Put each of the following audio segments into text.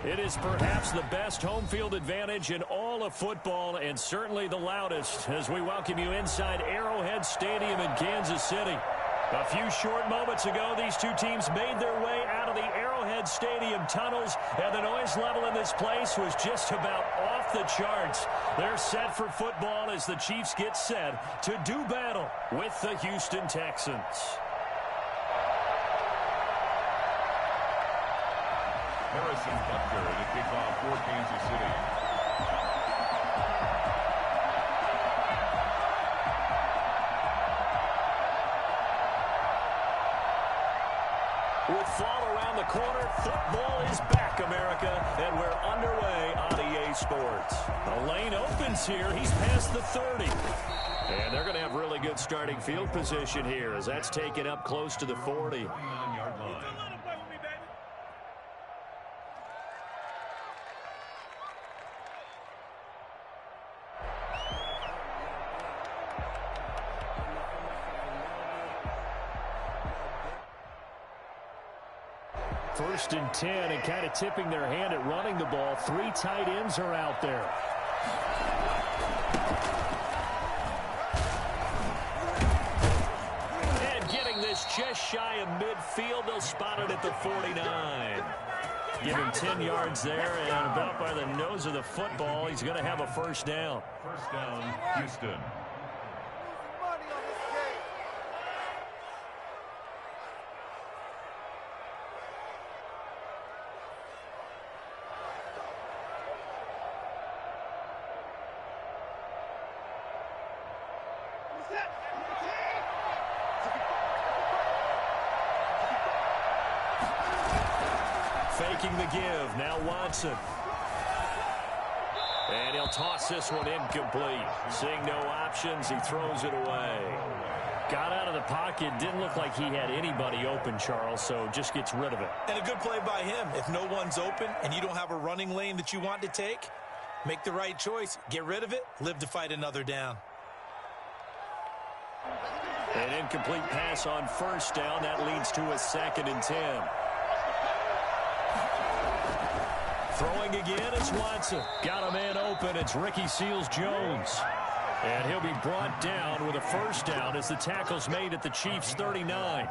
It is perhaps the best home field advantage in all of football, and certainly the loudest, as we welcome you inside Arrowhead Stadium in Kansas City. A few short moments ago, these two teams made their way out of the Arrowhead Stadium tunnels, and the noise level in this place was just about off the charts. They're set for football as the Chiefs get set to do battle with the Houston Texans. Harrison Butker to kick off for Kansas City. With fall around the corner, football is back, America, and we're underway on EA Sports. The lane opens here. He's past the 30. And they're going to have really good starting field position here as that's taken up close to the 40. 29-yard line. First and 10, and kind of tipping their hand at running the ball. Three tight ends are out there. And getting this just shy of midfield. They'll spot it at the 49. Give him 10 yards there, and about by the nose of the football, he's going to have a first down. First down, Houston. Faking the give. Now Watson. And he'll toss this one incomplete. Seeing no options, he throws it away. Got out of the pocket. Didn't look like he had anybody open, Charles, so just gets rid of it. And a good play by him. If no one's open and you don't have a running lane that you want to take, make the right choice. Get rid of it. Live to fight another down. An incomplete pass on first down. That leads to a 2nd and 10. Throwing again, it's Watson. Got a man open. It's Ricky Seals-Jones. And he'll be brought down with a first down as the tackle's made at the Chiefs' 39.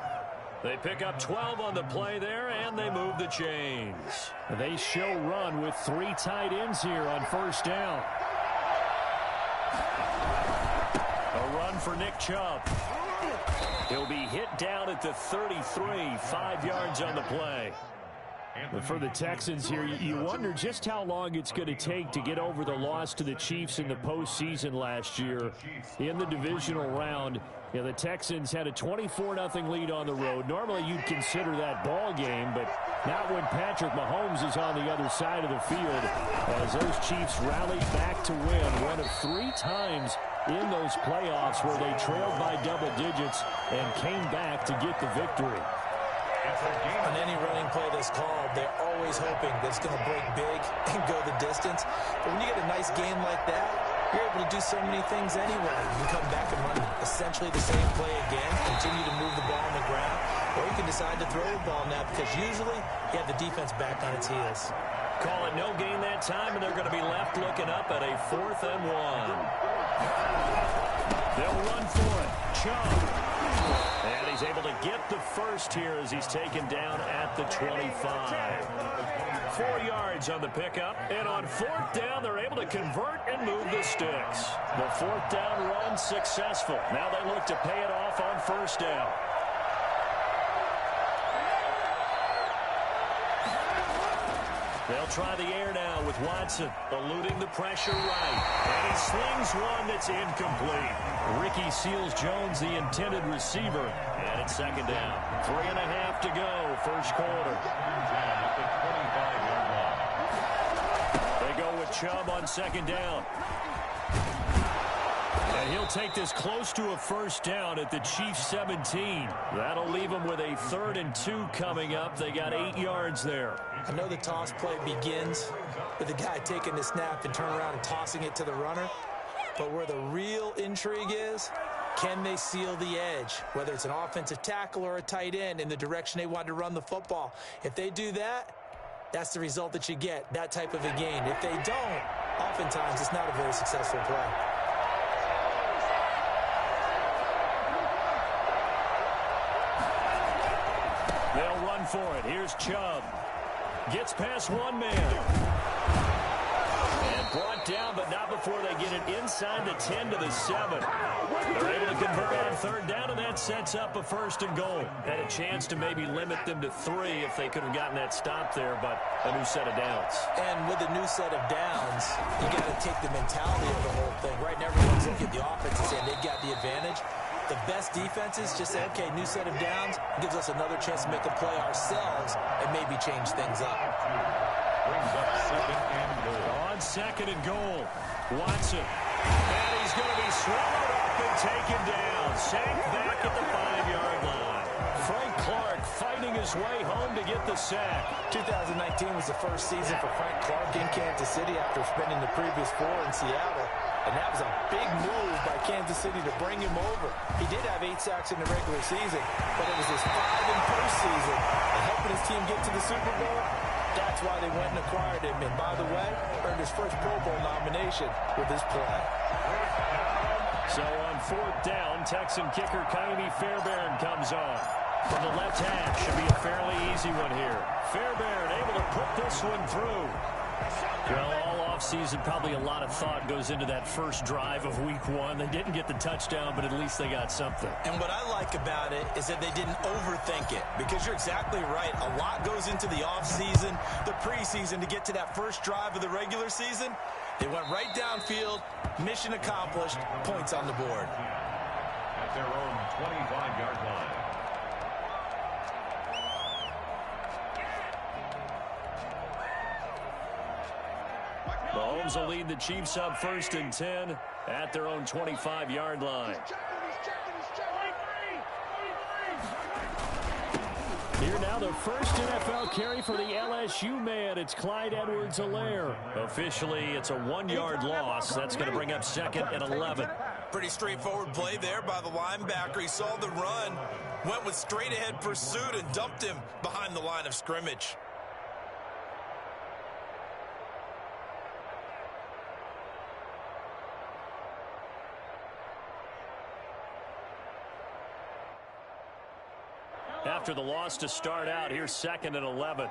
They pick up 12 on the play there, and they move the chains. They show run with three tight ends here on first down. A run for Nick Chubb. He'll be hit down at the 33, 5 yards on the play. But for the Texans here, you wonder just how long it's going to take to get over the loss to the Chiefs in the postseason last year in the divisional round. You know, the Texans had a 24-0 lead on the road. Normally you'd consider that ball game, but not when Patrick Mahomes is on the other side of the field, as those Chiefs rallied back to win one of 3 times in those playoffs where they trailed by double digits and came back to get the victory. On any running play that's called, they're always hoping that it's going to break big and go the distance. But when you get a nice game like that, you're able to do so many things anyway. You come back and run essentially the same play again, continue to move the ball on the ground, or you can decide to throw the ball now because usually you have the defense back on its heels. Call it no gain that time, and they're going to be left looking up at a 4th and 1. They'll run for it. Chubb. And he's able to get the first here as he's taken down at the 25. 4 yards on the pickup. And on 4th down, they're able to convert and move the sticks. The 4th down run successful. Now they look to pay it off on first down. They'll try the air now with Watson, eluding the pressure right. And he slings one that's incomplete. Ricky Seals-Jones, the intended receiver. And it's second down. 3.5 to go, first quarter. They go with Chubb on second down. And he'll take this close to a first down at the Chiefs' 17. That'll leave them with a 3rd and 2 coming up. They got 8 yards there. I know the toss play begins with the guy taking the snap and turning around and tossing it to the runner. But where the real intrigue is, can they seal the edge? Whether it's an offensive tackle or a tight end in the direction they want to run the football. If they do that, that's the result that you get, that type of a gain. If they don't, oftentimes it's not a very successful play. They'll run for it. Here's Chubb. Gets past one man. And brought down, but not before they get it inside the 10 to the 7. They're able to convert on third down, and that sets up a 1st and goal. Had a chance to maybe limit them to 3 if they could have gotten that stop there, but a new set of downs. And with a new set of downs, you got to take the mentality of the whole thing. Right now, everyone's looking at the offense and saying they've got the advantage. The best defenses just say, okay, new set of downs, gives us another chance to make a play ourselves and maybe change things up. Brings up 2nd and goal. On 2nd and goal, Watson. And he's going to be swallowed up and taken down. Sacked back at the 5-yard line. Frank Clark fighting his way home to get the sack. 2019 was the first season for Frank Clark in Kansas City after spending the previous 4 in Seattle. And that was a big move by Kansas City to bring him over. He did have 8 sacks in the regular season, but it was his 5 in postseason. And helping his team get to the Super Bowl, that's why they went and acquired him. And by the way, earned his first Pro Bowl nomination with this play. So on 4th down, Texan kicker Kaimi Fairbairn comes on. From the left hash, should be a fairly easy one here. Fairbairn able to put this one through. Well, all offseason, probably a lot of thought goes into that first drive of week 1. They didn't get the touchdown, but at least they got something. And what I like about it is that they didn't overthink it, because you're exactly right. A lot goes into the offseason, the preseason to get to that first drive of the regular season. They went right downfield, mission accomplished, points on the board. At their own 25-yard line. Mahomes will lead the Chiefs up 1st and 10 at their own 25-yard line. Here now, the first NFL carry for the LSU man. It's Clyde Edwards-Helaire. Officially, it's a 1-yard loss. That's going to bring up 2nd and 11. Pretty straightforward play there by the linebacker. He saw the run, went with straight-ahead pursuit, and dumped him behind the line of scrimmage. After the loss to start out, here's 2nd and 11.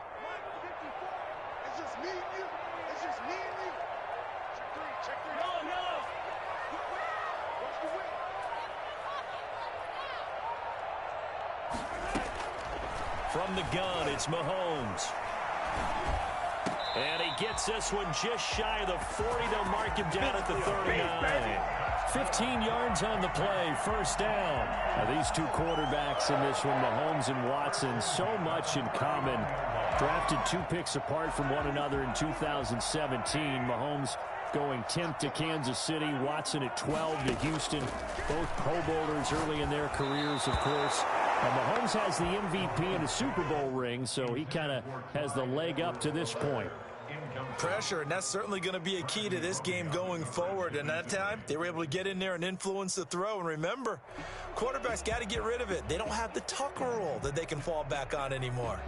It's just me and you. It's just me and you. Check three. No. From the gun, it's Mahomes. And he gets this one just shy of the 40. They'll mark him down at the 39. 15 yards on the play, first down. Now, these two quarterbacks in this one, Mahomes and Watson, so much in common. Drafted 2 picks apart from one another in 2017. Mahomes going 10th to Kansas City, Watson at 12 to Houston. Both Pro Bowlers early in their careers, of course. And Mahomes has the MVP and a Super Bowl ring, so he kind of has the leg up to this point. Pressure, and that's certainly going to be a key to this game going forward. And that time, they were able to get in there and influence the throw. And remember, quarterbacks got to get rid of it. They don't have the Tucker rule that they can fall back on anymore.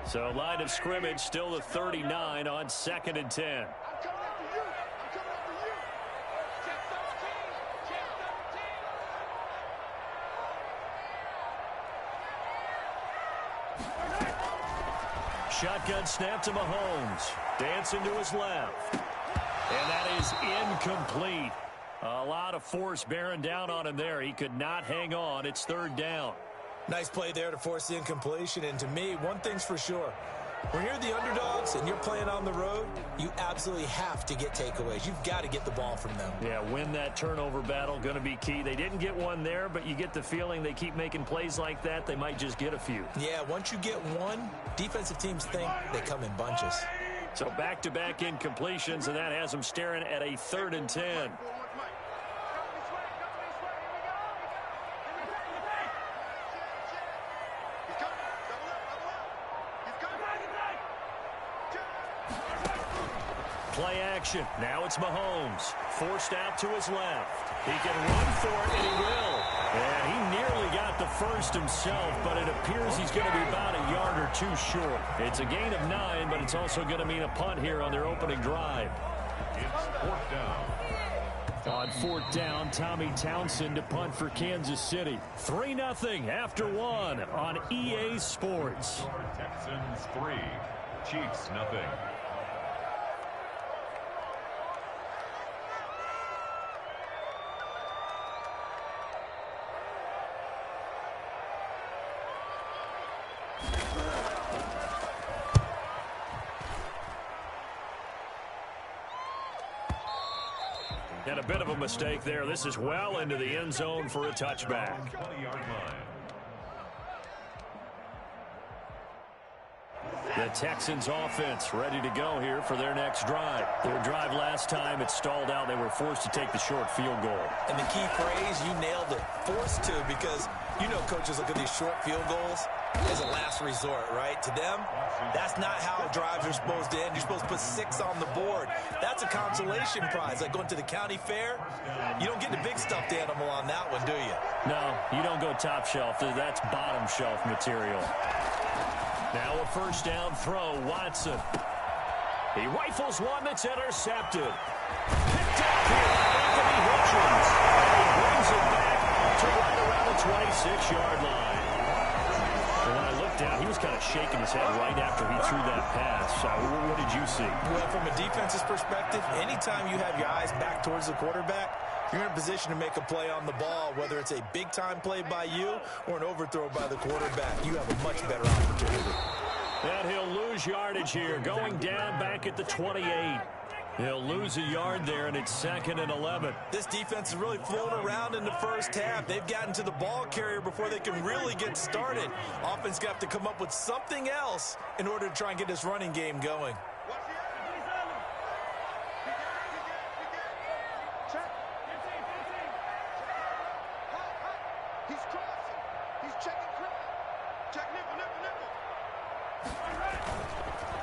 So line of scrimmage still the 39 on 2nd and 10. Shotgun snap to Mahomes. Dancing to his left. And that is incomplete. A lot of force bearing down on him there. He could not hang on. It's third down. Nice play there to force the incompletion. And to me, one thing's for sure. When you're the underdogs and you're playing on the road, you absolutely have to get takeaways. You've got to get the ball from them. Yeah, win that turnover battle, going to be key. They didn't get one there, but you get the feeling they keep making plays like that, they might just get a few. Yeah, once you get one, defensive teams think they come in bunches. So back-to-back incompletions, and that has them staring at a 3rd and 10. Play action. Now it's Mahomes. Forced out to his left. He can run for it, and he will. And he nearly got the first himself, but it appears he's going to be about a yard or two short. It's a gain of 9, but it's also going to mean a punt here on their opening drive. It's 4th down. On 4th down, Tommy Townsend to punt for Kansas City. 3-0 after 1 on EA Sports. Texans 3, Chiefs 0. And a bit of a mistake there. This is well into the end zone for a touchback. 20-yard line. The Texans offense ready to go here for their next drive. Their drive last time, it stalled out. They were forced to take the short field goal. And the key phrase, you nailed it, forced to, because you know coaches look at these short field goals as a last resort, right? To them, that's not how drives are supposed to end. You're supposed to put 6 on the board. That's a consolation prize, like going to the county fair. You don't get the big stuffed animal on that one, do you? No, you don't go top shelf. That's bottom shelf material. Now a first down throw, Watson. He rifles one that's intercepted. Picked up here by Anthony Hitchens. And he brings it back to right around the 26-yard line. And when I looked down, he was kind of shaking his head right after he threw that pass. What did you see? Well, from a defense's perspective, anytime you have your eyes back towards the quarterback, you're in a position to make a play on the ball, whether it's a big-time play by you or an overthrow by the quarterback. You have a much better opportunity. And he'll lose yardage here, going down back at the 28. He'll lose a yard there, and it's 2nd and 11. This defense is really flown around in the first half. They've gotten to the ball carrier before they can really get started. Offense got to come up with something else in order to try and get this running game going.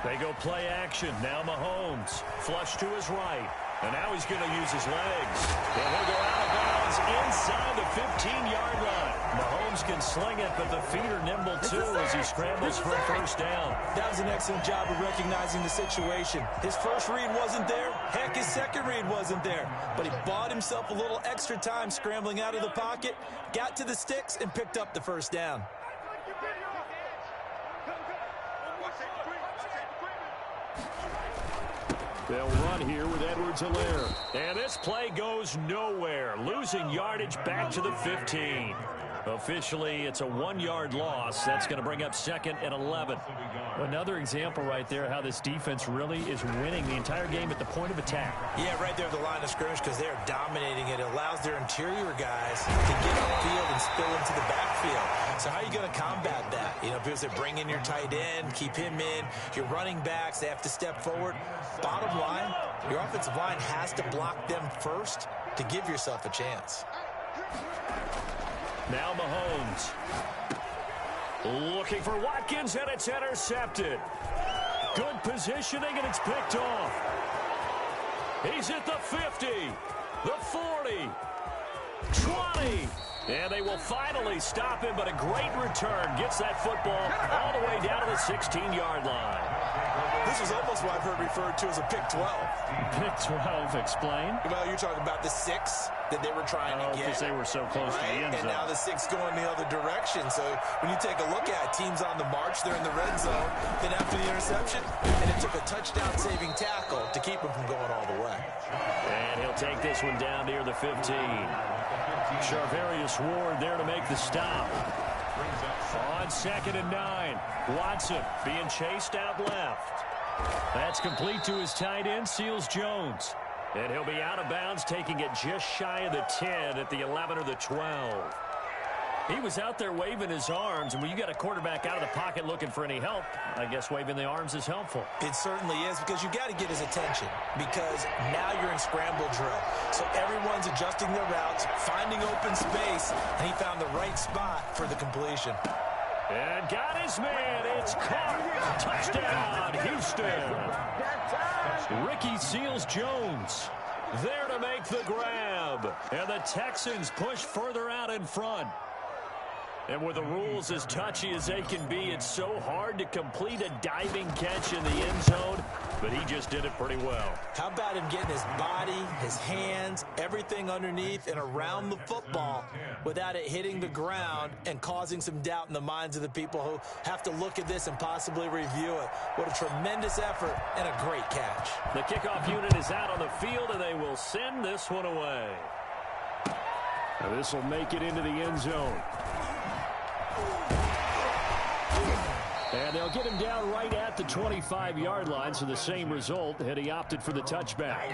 They go play action. Now Mahomes. Flush to his right. And now he's going to use his legs. And he'll go out of bounds inside the 15-yard line. Mahomes can sling it, but the feet are nimble too as he scrambles for a first down. That was an excellent job of recognizing the situation. His first read wasn't there. Heck, his second read wasn't there. But he bought himself a little extra time scrambling out of the pocket, got to the sticks, and picked up the first down. They'll run here with Edwards-Helaire. And this play goes nowhere. Losing yardage back to the 15. Officially, it's a 1-yard loss. That's going to bring up 2nd and 11. Another example right there how this defense really is winning the entire game at the point of attack. Yeah, right there at the line of scrimmage because they're dominating it. It allows their interior guys to get upfield and spill into the backfield. So how are you going to combat that? You know, because they bring in your tight end, keep him in. Your running backs, they have to step forward. Bottom line, your offensive line has to block them first to give yourself a chance. Now Mahomes. Looking for Watkins, and it's intercepted. Good positioning, and it's picked off. He's at the 50, the 40, 20. And they will finally stop him, but a great return gets that football all the way down to the 16-yard line. This This was almost what I've heard referred to as a pick 12. Pick 12, explain. Well, you're talking about the 6 that they were trying to get. Because they were so close to the end zone. And now the 6 going the other direction. So when you take a look at teams on the march, they're in the red zone. Then after the interception, and it took a touchdown-saving tackle to keep them from going all the way. And he'll take this one down near the 15. Charvarius Ward there to make the stop. On 2nd and 9. Watson being chased out left. That's complete to his tight end, Seals Jones. And he'll be out of bounds, taking it just shy of the 10 at the 11 or the 12. He was out there waving his arms, and when you got a quarterback out of the pocket looking for any help, I guess waving the arms is helpful. It certainly is, because you got to get his attention, because now you're in scramble drill. So everyone's adjusting their routes, finding open space, and he found the right spot for the completion. And got his man. It's caught. Touchdown, Houston. Ricky Seals-Jones there to make the grab. And the Texans push further out in front. And with the rules as touchy as they can be, it's so hard to complete a diving catch in the end zone, but he just did it pretty well. How about him getting his body, his hands, everything underneath and around the football without it hitting the ground and causing some doubt in the minds of the people who have to look at this and possibly review it. What a tremendous effort and a great catch. The kickoff unit is out on the field, and they will send this one away. Now this will make it into the end zone. And they'll get him down right at the 25-yard line, so the same result, and he opted for the touchback.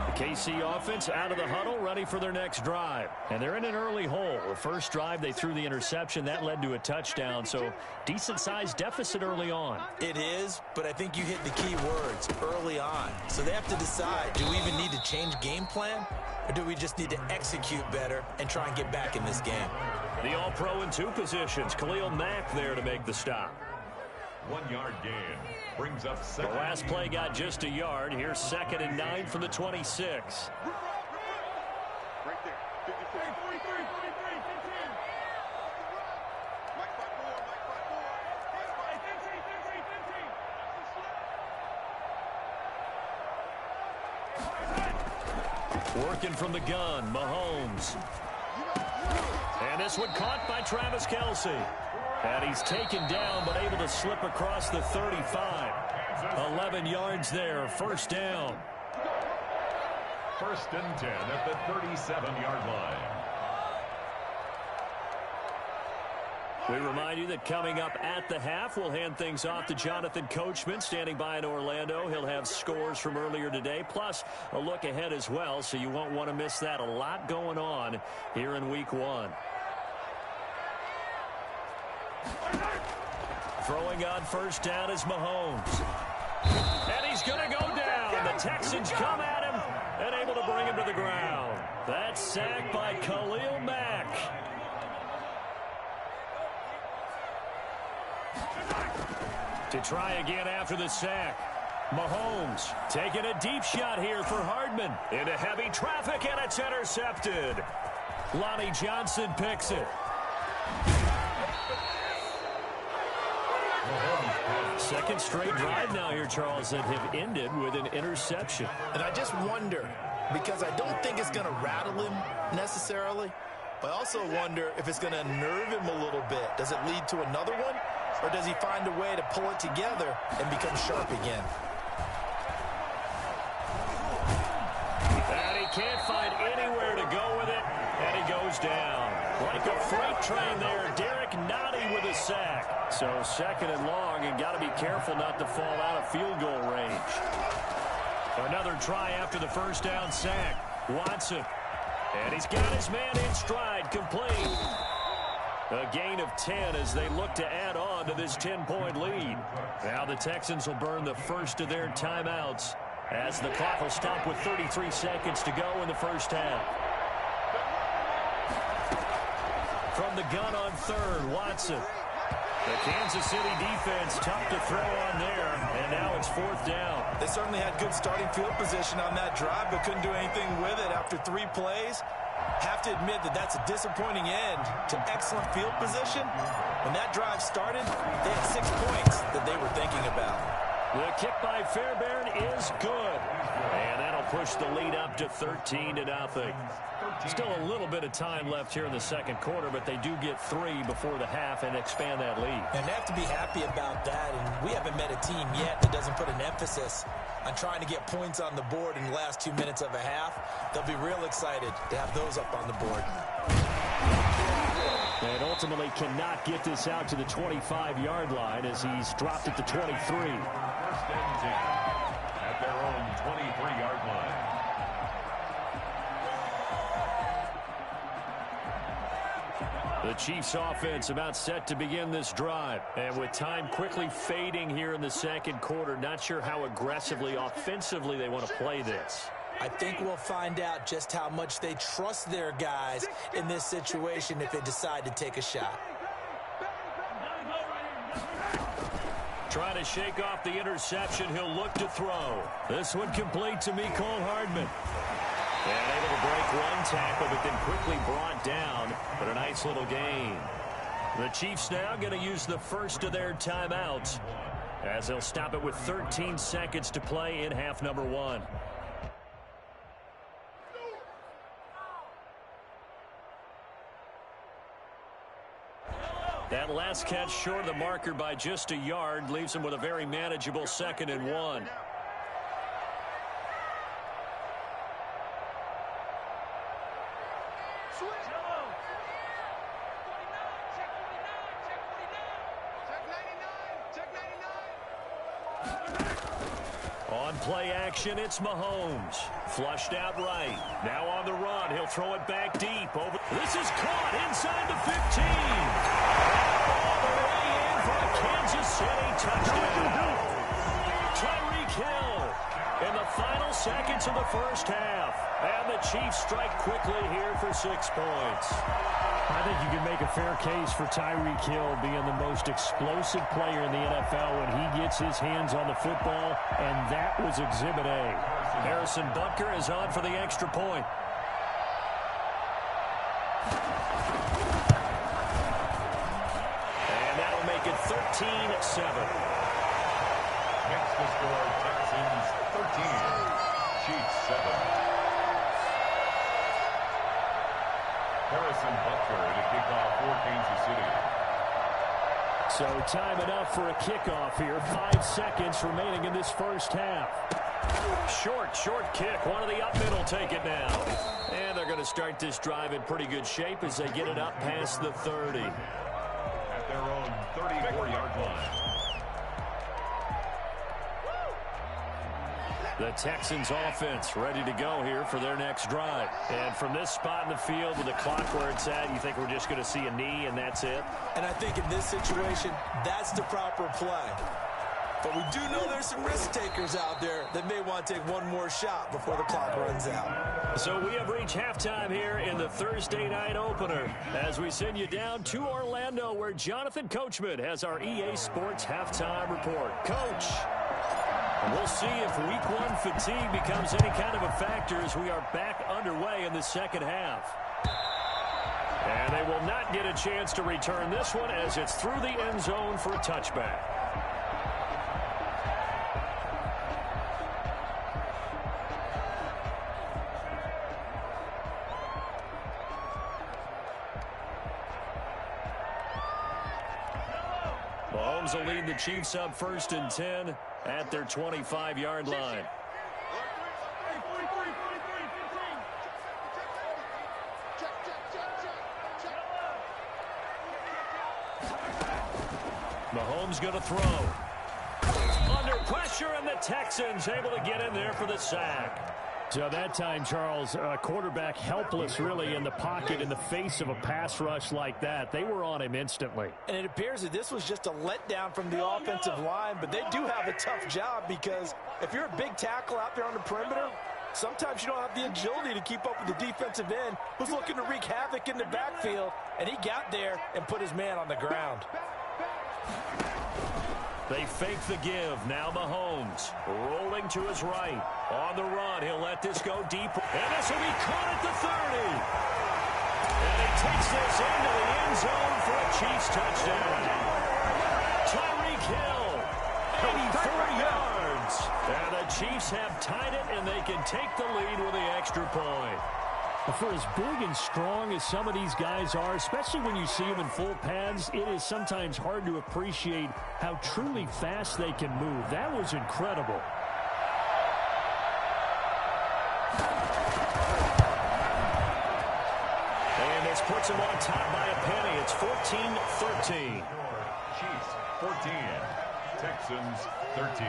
The KC offense out of the huddle, ready for their next drive. And they're in an early hole. The first drive, they threw the interception. That led to a touchdown, so decent-sized deficit early on. It is, but I think you hit the key words, early on. So they have to decide, do we even need to change game plan, or do we just need to execute better and try and get back in this game? The All-Pro in 2 positions. Khalil Mack there to make the stop. 1-yard gain. Brings up The last play got just a yard. Here's 2nd and 9 from the 26. Right there. 53. 43, 43, 15. Mike 5-4, Mike 5-4. 15. Working from the gun, Mahomes. And this one caught by Travis Kelce. And he's taken down, but able to slip across the 35. 11 yards there, first down. 1st and 10 at the 37-yard line. We remind you that coming up at the half, we'll hand things off to Jonathan Coachman, standing by in Orlando. He'll have scores from earlier today, plus a look ahead as well, so you won't want to miss that. A lot going on here in Week 1. Throwing on first down is Mahomes. And he's going to go down. The Texans come at him and able to bring him to the ground. That's sacked by Khalil Mack. To try again after the sack. Mahomes taking a deep shot here for Hardman. Into heavy traffic, and it's intercepted. Lonnie Johnson picks it. Second straight drive now here, Charles, that have ended with an interception. And I just wonder, because I don't think it's going to rattle him necessarily, but I also wonder if it's going to unnerve him a little bit. Does it lead to another one, or does he find a way to pull it together and become sharp again? And he can't find anywhere to go with it, and he goes down. Like a freight train there, Derek Nottie with a sack. So 2nd and long, and got to be careful not to fall out of field goal range. Another try after the first down sack. Watson. And he's got his man in stride, complete. A gain of 10 as they look to add on to this 10-point lead. Now the Texans will burn the first of their timeouts as the clock will stop with 33 seconds to go in the first half. From the gun on 3rd, Watson. The Kansas City defense tough to throw on there, and now it's 4th down. They certainly had good starting field position on that drive, but couldn't do anything with it after 3 plays. Have to admit that that's a disappointing end to excellent field position. When that drive started, they had 6 points that they were thinking about. The kick by Fairbairn is good. And that'll push the lead up to 13-0. Still a little bit of time left here in the second quarter, but they do get 3 before the half and expand that lead. And they have to be happy about that. And we haven't met a team yet that doesn't put an emphasis on trying to get points on the board in the last 2 minutes of a half. They'll be real excited to have those up on the board. And ultimately cannot get this out to the 25-yard line as he's dropped at the 23. First and 10 at their own 23-yard line. The Chiefs offense about set to begin this drive. And with time quickly fading here in the second quarter, not sure how aggressively, offensively they want to play this. I think we'll find out just how much they trust their guys in this situation if they decide to take a shot. Trying to shake off the interception. He'll look to throw. This one complete to Mecole Hardman. And able to break one tackle, but then quickly brought down. But a nice little gain. The Chiefs now going to use the first of their timeouts as they'll stop it with 13 seconds to play in half number 1. That last catch short of the marker by just a yard leaves him with a very manageable 2nd and 1. On play action, it's Mahomes. Flushed out right. Now on the run. He'll throw it back deep. Over. This is caught inside the 15. All the way in for a Kansas City touchdown. Tyreek Hill in the final seconds of the first half. And the Chiefs strike quickly here for 6 points. I think you can make a fair case for Tyreek Hill being the most explosive player in the NFL when he gets his hands on the football, and that was Exhibit A. Harrison Butker is on for the extra point. And that'll make it 13-7. Makes the score Texans 13, Chiefs 7. Harrison Butker to kick off for Kansas City. So time enough for a kickoff here. 5 seconds remaining in this first half. Short kick. One of the up middle take it now. And they're going to start this drive in pretty good shape as they get it up past the 30. At their own 34-yard line. The Texans offense ready to go here for their next drive. And from this spot in the field with the clock where it's at, you think we're just going to see a knee and that's it? And I think in this situation, that's the proper play. But we do know there's some risk takers out there that may want to take one more shot before the clock runs out. So we have reached halftime here in the Thursday night opener as we send you down to Orlando where Jonathan Coachman has our EA Sports halftime report. Coach. We'll see if week 1 fatigue becomes any kind of a factor as we are back underway in the second half. And they will not get a chance to return this one as it's through the end zone for a touchback. Mahomes will lead the Chiefs up 1st and 10 at their 25-yard line. Mahomes going to throw. Under pressure, and the Texans able to get in there for the sack. So that time, Charles, quarterback helpless really in the pocket in the face of a pass rush like that. They were on him instantly. And it appears that this was just a letdown from the offensive line, but they do have a tough job because if you're a big tackle out there on the perimeter, sometimes you don't have the agility to keep up with the defensive end who's looking to wreak havoc in the backfield, and he got there and put his man on the ground. They fake the give. Now Mahomes rolling to his right. On the run, he'll let this go deep. And this will be caught at the 30. And he takes this into the end zone for a Chiefs touchdown. Tyreek Hill, 84 yards. the Chiefs have tied it, and they can take the lead with the extra point. For as big and strong as some of these guys are, especially when you see them in full pads, it is sometimes hard to appreciate how truly fast they can move. That was incredible. And this puts them on top by a penny. It's 14-13. Chiefs 14, Texans 13.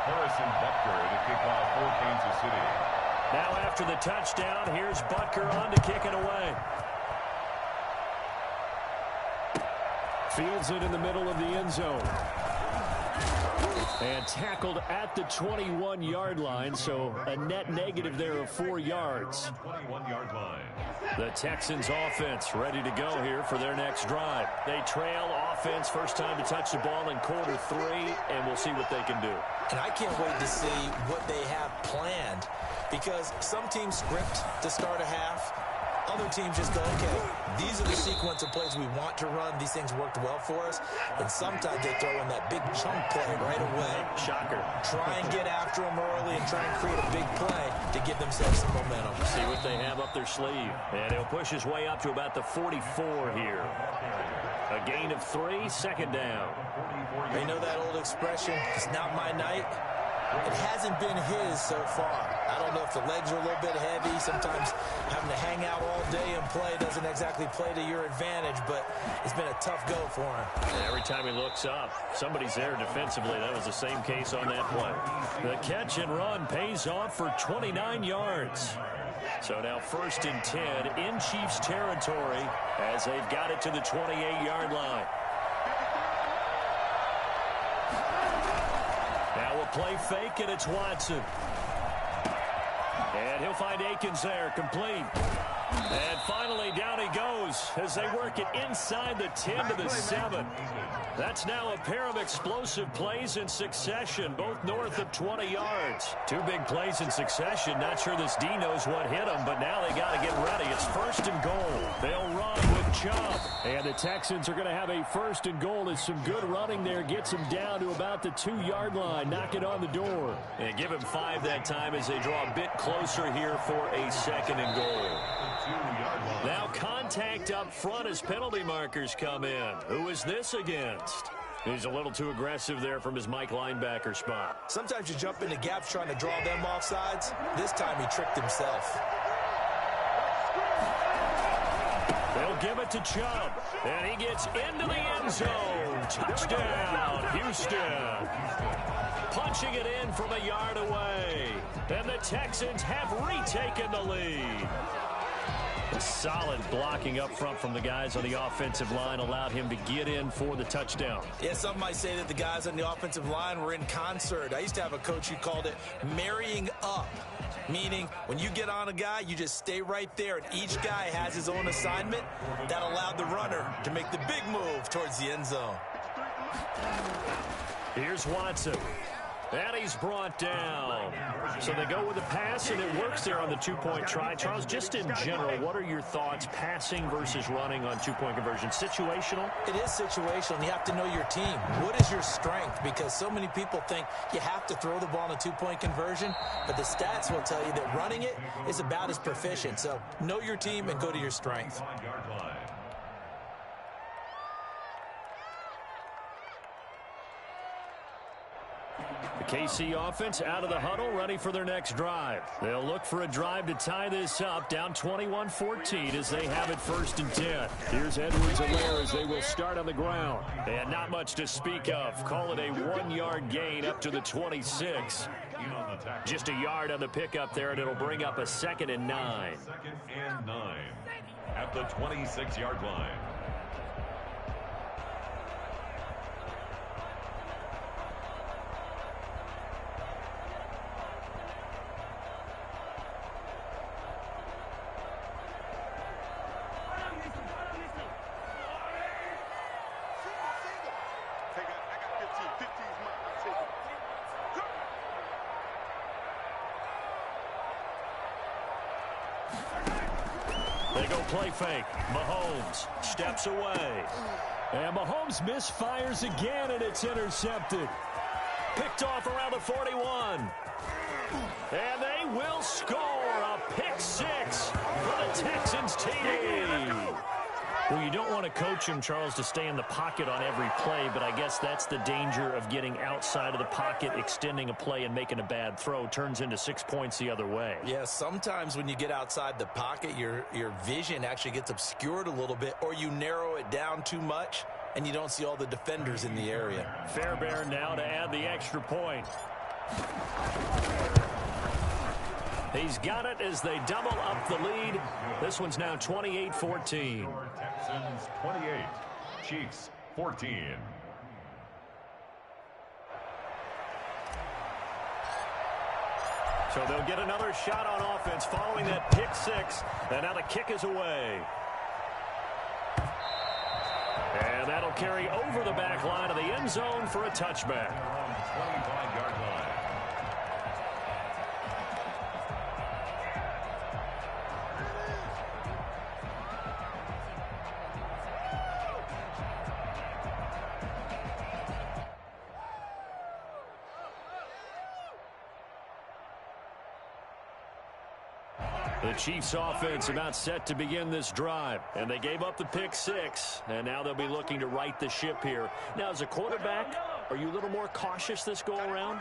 Harrison Butker to kick off for Kansas City. Now after the touchdown, here's Butker on to kick it away. Fields it in the middle of the end zone. And tackled at the 21-yard line, so a net negative there of 4 yards. 21-yard line. The Texans offense ready to go here for their next drive. They trail offense, first time to touch the ball in quarter 3, and we'll see what they can do. And I can't wait to see what they have planned, because some teams script to start a half. Other teams just go, okay, these are the sequence of plays we want to run. These things worked well for us. And sometimes they throw in that big chunk play right away. Shocker. Try and get after them early and try and create a big play to give themselves some momentum. See what they have up their sleeve. And he'll push his way up to about the 44 here. A gain of 3, second down. You know that old expression, it's not my night? It hasn't been his so far. I don't know if the legs are a little bit heavy. Sometimes having to hang out all day and play doesn't exactly play to your advantage, but it's been a tough go for him. And every time he looks up, somebody's there defensively. That was the same case on that play. The catch and run pays off for 29 yards. So now 1st and 10 in Chiefs territory as they've got it to the 28-yard line. Now we'll play fake, and it's Watson. And he'll find Akins there, complete. And finally, down he goes as they work it inside the 10 to the 7. That's now a pair of explosive plays in succession, both north of 20 yards. 2 big plays in succession. Not sure this D knows what hit them, but now they got to get ready. It's 1st and goal. They'll run with Chubb. And the Texans are going to have a 1st and goal as some good running there gets them down to about the 2-yard line. Knock it on the door. And give him 5 that time as they draw a bit closer here for a 2nd and goal. Now contact up front as penalty markers come in. Who is this against? He's a little too aggressive there from his Mike linebacker spot. Sometimes you jump into gaps trying to draw them off sides. This time he tricked himself. They'll give it to Chubb, and he gets into the end zone. Touchdown, Houston. Punching it in from a yard away. And the Texans have retaken the lead. Solid blocking up front from the guys on the offensive line allowed him to get in for the touchdown. Yeah, some might say that the guys on the offensive line were in concert. I used to have a coach who called it marrying up, meaning when you get on a guy, you just stay right there, and each guy has his own assignment. That allowed the runner to make the big move towards the end zone. Here's Watson. And he's brought down. So they go with the pass, and it works there on the 2-point try. Charles, just in general, what are your thoughts passing versus running on 2-point conversion? Situational? It is situational. You have to know your team. What is your strength? Because so many people think you have to throw the ball in a 2-point conversion, but the stats will tell you that running it is about as proficient. So know your team and go to your strength. The KC offense out of the huddle, ready for their next drive. They'll look for a drive to tie this up, down 21-14 as they have it 1st and 10. Here's Edwards-Helaire as they will start on the ground. And not much to speak of. Call it a 1-yard gain up to the 26. Just a yard on the pickup there, and it'll bring up a 2nd and 9. 2nd and 9 at the 26-yard line. They go play fake. Mahomes steps away. And Mahomes misfires again, and it's intercepted. Picked off around the 41. And they will score a pick six for the Texans team. Well, you don't want to coach him, Charles, to stay in the pocket on every play, but I guess that's the danger of getting outside of the pocket, extending a play, and making a bad throw. Turns into 6 points the other way. Yeah, sometimes when you get outside the pocket, your vision actually gets obscured a little bit, or you narrow it down too much, and you don't see all the defenders in the area. Fairbairn now to add the extra point. He's got it as they double up the lead. This one's now 28-14. Texans 28, Chiefs 14. So they'll get another shot on offense following that pick six. And now the kick is away. And that'll carry over the back line of the end zone for a touchback. 25-yard line. The Chiefs offense about set to begin this drive, and they gave up the pick six, and now they'll be looking to right the ship here. Now, as a quarterback, are you a little more cautious this go around?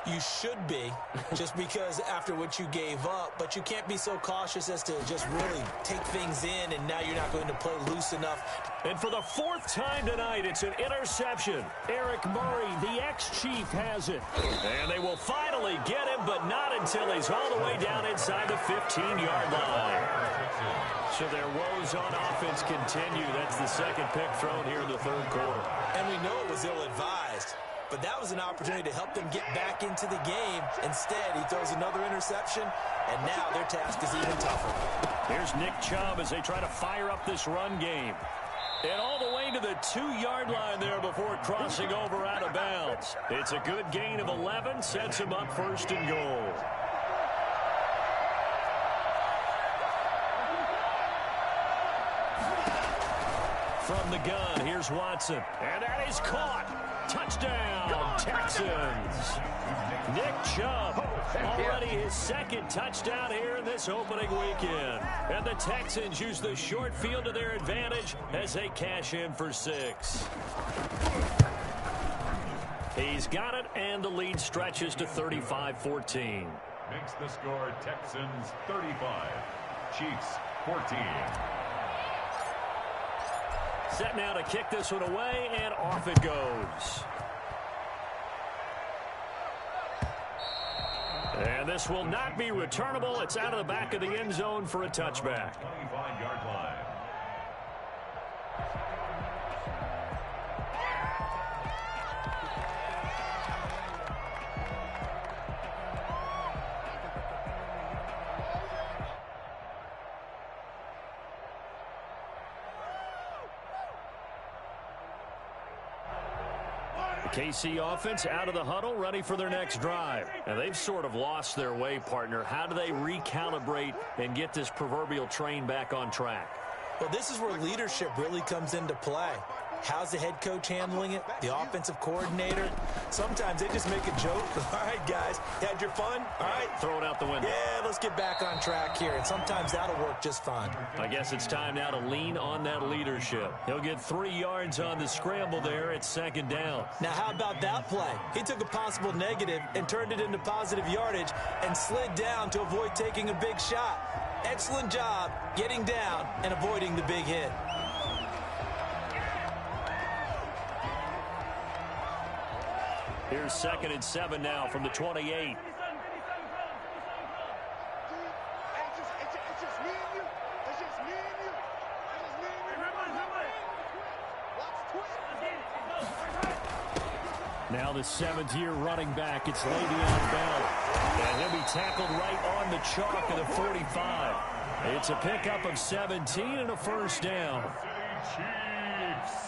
You should be, just because after what you gave up, but you can't be so cautious as to just really take things in, and now you're not going to play loose enough. And for the fourth time tonight, it's an interception. Eric Murray, the ex-Chief, has it. And they will finally get him, but not until he's all the way down inside the 15-yard line. So their woes on offense continue. That's the second pick thrown here in the third quarter. And we know it was ill-advised. But that was an opportunity to help them get back into the game. Instead, he throws another interception, and now their task is even tougher. Here's Nick Chubb as they try to fire up this run game. And all the way to the 2-yard line there before crossing over out of bounds. It's a good gain of 11, sets him up first and goal. From the gun, here's Watson. And that is caught. Touchdown, Texans. Nick Chubb, already his second touchdown here in this opening weekend. And the Texans use the short field to their advantage as they cash in for 6. He's got it, and the lead stretches to 35-14. Makes the score Texans 35, Chiefs 14. Set now to kick this one away, and off it goes. And this will not be returnable. It's out of the back of the end zone for a touchback. 25-yard line. KC offense out of the huddle, ready for their next drive. And they've sort of lost their way, partner. How do they recalibrate and get this proverbial train back on track? Well, this is where leadership really comes into play. How's the head coach handling it? The offensive coordinator? Sometimes they just make a joke. All right, guys, had your fun? All right. Throw it out the window. Yeah, let's get back on track here. And sometimes that'll work just fine. I guess it's time now to lean on that leadership. He'll get 3 yards on the scramble there. It's second down. Now, how about that play? He took a possible negative and turned it into positive yardage and slid down to avoid taking a big shot. Excellent job getting down and avoiding the big hit. Here's 2nd and 7 now from the 28. It's just me and you. It's just me and you. It's just me and you. Now the 7th-year running back. It's Le'Veon Bell. And he'll be tackled right on the chalk of the 45. It's a pickup of 17 and a first down. Chiefs.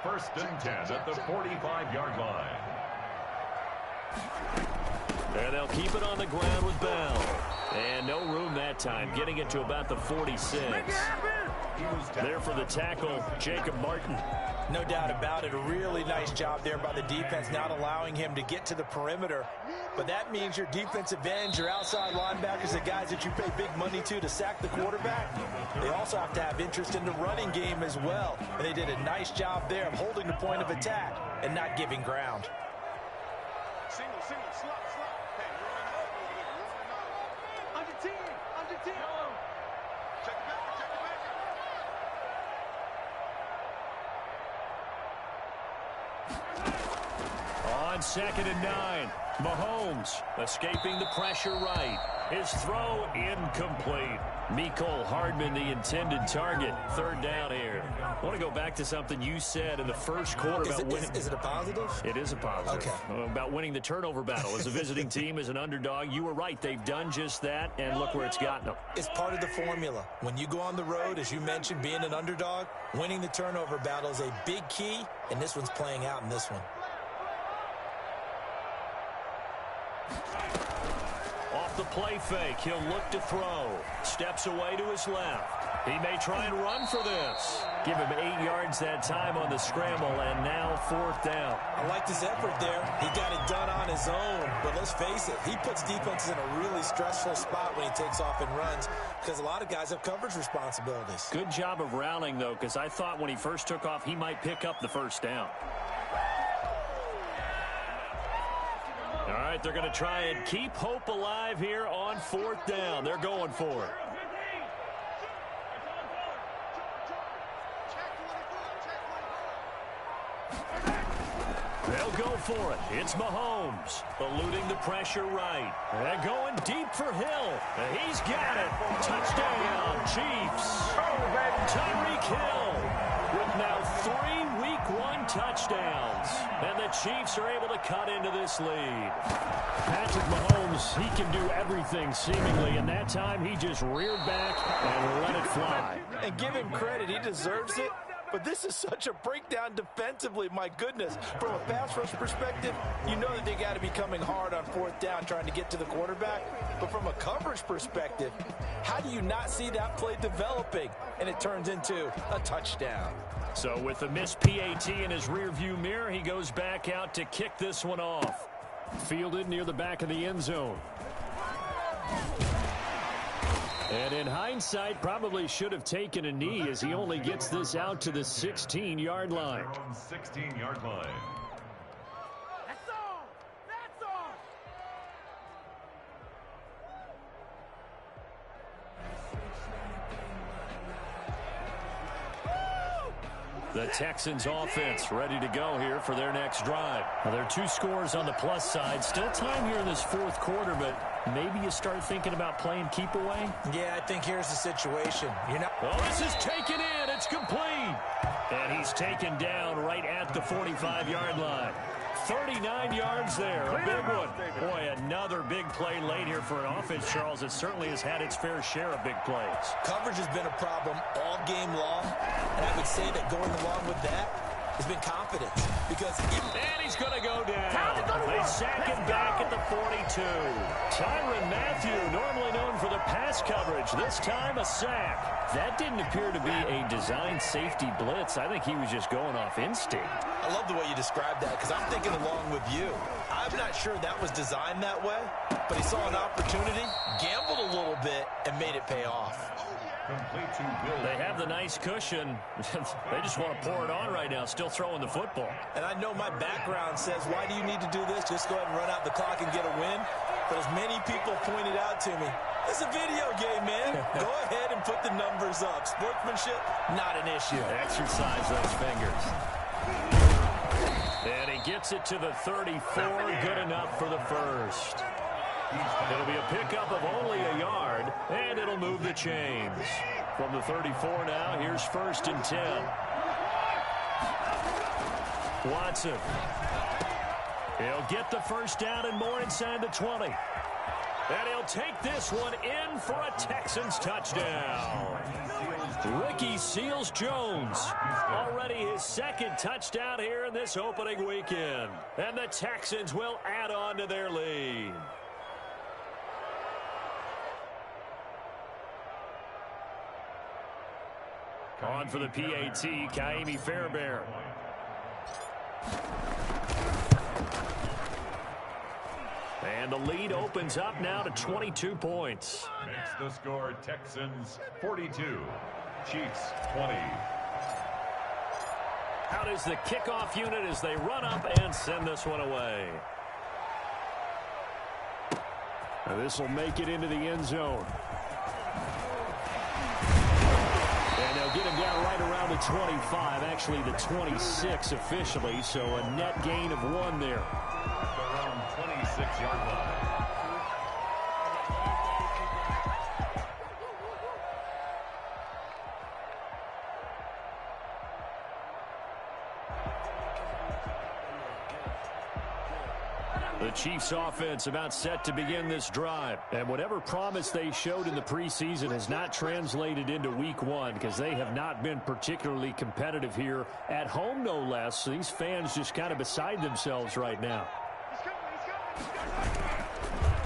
First and 10 at the 45-yard line. And they'll keep it on the ground with Bell. And no room that time, getting it to about the 46. There for the tackle, Jacob Martin. No doubt about it. A really nice job there by the defense, not allowing him to get to the perimeter. But that means your defensive ends, your outside linebackers, the guys that you pay big money to sack the quarterback, they also have to have interest in the running game as well. And they did a nice job there of holding the point of attack and not giving ground. Single, slot. Hey, running out over there, running out. Under 10. Check it back. On 2nd and 9, Mahomes escaping the pressure right. His throw incomplete. Mecole Hardman, the intended target. 3rd down here. I want to go back to something you said in the first quarter about winning. Is it a positive? It is a positive. Okay. About winning the turnover battle as a visiting team, as an underdog. You were right. They've done just that, and look where it's gotten them. It's part of the formula. When you go on the road, as you mentioned, being an underdog, winning the turnover battle is a big key, and this one's playing out in this one. Off the play fake, he'll look to throw. Steps away to his left. He may try and run for this. Give him 8 yards that time on the scramble, and now 4th down. I liked his effort there. He got it done on his own. But let's face it, he puts defenses in a really stressful spot when he takes off and runs because a lot of guys have coverage responsibilities. Good job of rallying, though, because I thought when he first took off, he might pick up the 1st down. All right, they're going to try and keep hope alive here on 4th down. They're going for it. They'll go for it. It's Mahomes eluding the pressure right. And going deep for Hill. And he's got it. Touchdown, Chiefs. Tyreek Hill with now 3 Week 1 touchdowns. And the Chiefs are able to cut into this lead. Patrick Mahomes, he can do everything seemingly, and that time he just reared back and let it fly. And give him credit, he deserves it. But this is such a breakdown defensively, my goodness. From a pass rush perspective, you know that they got to be coming hard on 4th down trying to get to the quarterback. But from a coverage perspective, how do you not see that play developing? And it turns into a touchdown. So with the missed PAT in his rearview mirror, he goes back out to kick this one off. Fielded near the back of the end zone. And in hindsight, probably should have taken a knee as he only gets this out to the 16-yard line. 16-yard line. That's all. The Texans offense ready to go here for their next drive. Now, there are 2 scores on the plus side. Still time here in this 4th quarter, but maybe you start thinking about playing keep away? Yeah, I think here's the situation. Oh, this is taken in. It's complete. And he's taken down right at the 45-yard line. 39 yards there, a big one. Boy, another big play late here for an offense, Charles. It certainly has had its fair share of big plays. Coverage has been a problem all game long, and I would say that going along with that has been confidence. And he's going to go down. They sack him back at the 42. Tyrann Mathieu, normally known for the pass coverage, this time a sack. That didn't appear to be a designed safety blitz. I think he was just going off instinct. I love the way you described that because I'm thinking along with you. I'm not sure that was designed that way, but he saw an opportunity, gambled a little bit, and made it pay off. They have the nice cushion. They just want to pour it on right now, still throwing the football. And I know my background says, why do you need to do this? Just go ahead and run out the clock and get a win. But as many people pointed out to me, it's a video game, man. Go ahead and put the numbers up. Sportsmanship, not an issue. Exercise those fingers. And he gets it to the 34. Good enough for the first. It'll be a pickup of only a yard, and it'll move the chains. From the 34 now, here's 1st and 10. Watson. He'll get the first down and more inside the 20. And he'll take this one in for a Texans touchdown. Ricky Seals-Jones, already his 2nd touchdown here in this opening weekend. And the Texans will add on to their lead. On for the PAT, Kaimi Fairbairn. And the lead opens up now to 22 points. Makes the score Texans 42, Chiefs 20. Out is the kickoff unit as they run up and send this one away. Now this will make it into the end zone. And they'll get him down right around the 25, actually the 26 officially, so a net gain of 1 there. Around 26-yard line. The Chiefs offense about set to begin this drive. And whatever promise they showed in the preseason has not translated into week 1 because they have not been particularly competitive here at home, no less. So these fans just kind of beside themselves right now.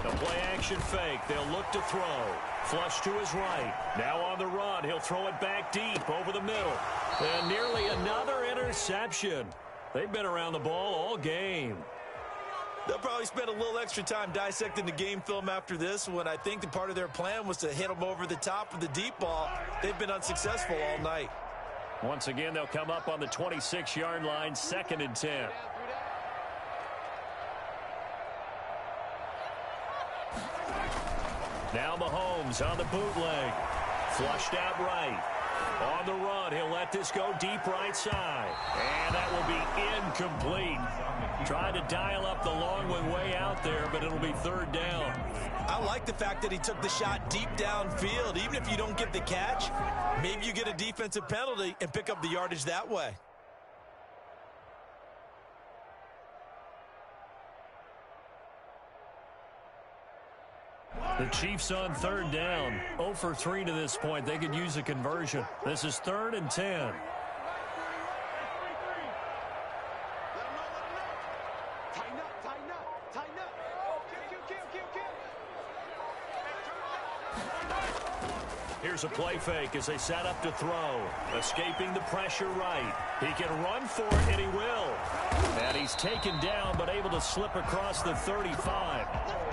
The play action fake. They'll look to throw. Flush to his right. Now on the run. He'll throw it back deep over the middle. And nearly another interception. They've been around the ball all game. They'll probably spend a little extra time dissecting the game film after this one. I think that part of their plan was to hit them over the top of the deep ball. They've been unsuccessful all night. Once again, they'll come up on the 26-yard line, 2nd and 10. Now Mahomes on the bootleg. Flushed out right. On the run, he'll let this go deep right side. And that will be incomplete. Tried to dial up the long one way out there, but it'll be 3rd down. I like the fact that he took the shot deep downfield. Even if you don't get the catch, maybe you get a defensive penalty and pick up the yardage that way. The Chiefs on 3rd down. 0 for 3 to this point. They could use a conversion. This is 3rd and 10. Here's a play fake as they set up to throw. Escaping the pressure right. He can run for it, and he will. And he's taken down, but able to slip across the 35.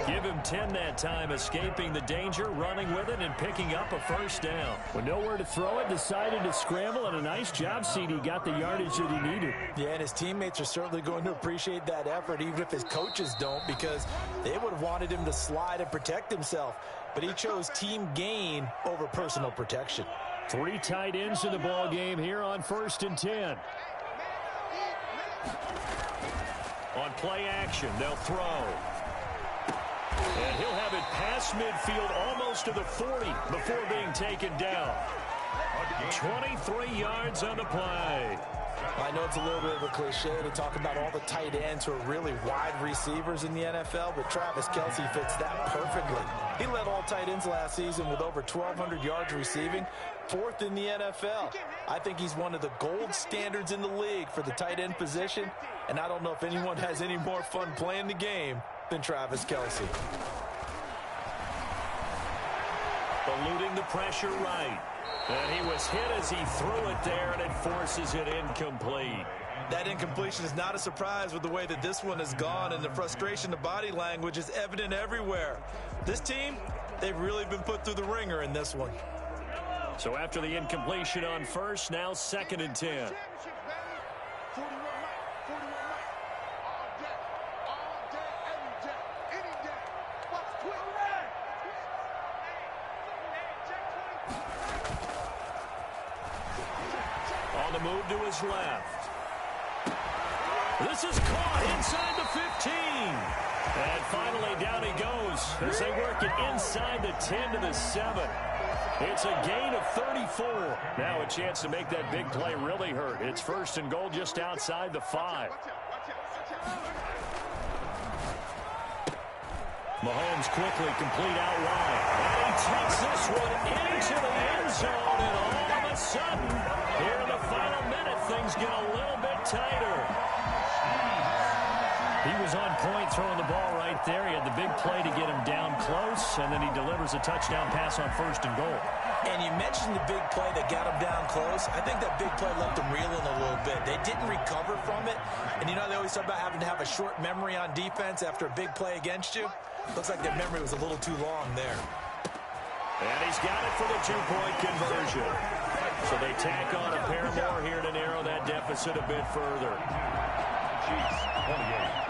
Give him 10 that time, escaping the danger, running with it, and picking up a 1st down. With nowhere to throw it, decided to scramble, and a nice job, CD. Got the yardage that he needed. Yeah, and his teammates are certainly going to appreciate that effort, even if his coaches don't, because they would have wanted him to slide and protect himself. But he chose team gain over personal protection. 3 tight ends in the ball game here on 1st and 10. On play action, they'll throw. And he'll have it past midfield almost to the 40 before being taken down. 23 yards on the play. I know it's a little bit of a cliche to talk about all the tight ends who are really wide receivers in the NFL, but Travis Kelce fits that perfectly. He led all tight ends last season with over 1,200 yards receiving, 4th in the NFL. I think he's one of the gold standards in the league for the tight end position, and I don't know if anyone has any more fun playing the game than Travis Kelce. Eluding the pressure right. And he was hit as he threw it there, and it forces it incomplete. That incompletion is not a surprise with the way that this one has gone, and the frustration of body language is evident everywhere. This team, they've really been put through the ringer in this one. So after the incompletion on 1st, now 2nd and 10. On the move to his left. This is caught inside the 15. And finally down he goes as they work it inside the 10 to the 7. It's a gain of 34. Now a chance to make that big play really hurt. It's 1st and goal just outside the 5. Mahomes quickly complete out wide. And he takes this one into the end zone. And all of a sudden, here in the final minute, things get a little bit tighter. He was on point throwing the ball right there. He had the big play to get him down close, and then he delivers a touchdown pass on 1st and goal. And you mentioned the big play that got him down close. I think that big play left them reeling a little bit. They didn't recover from it. And you know, they always talk about having to have a short memory on defense after a big play against you. Looks like their memory was a little too long there. And he's got it for the 2-point conversion. So they tack on a pair more here to narrow that deficit a bit further. Chiefs, 28.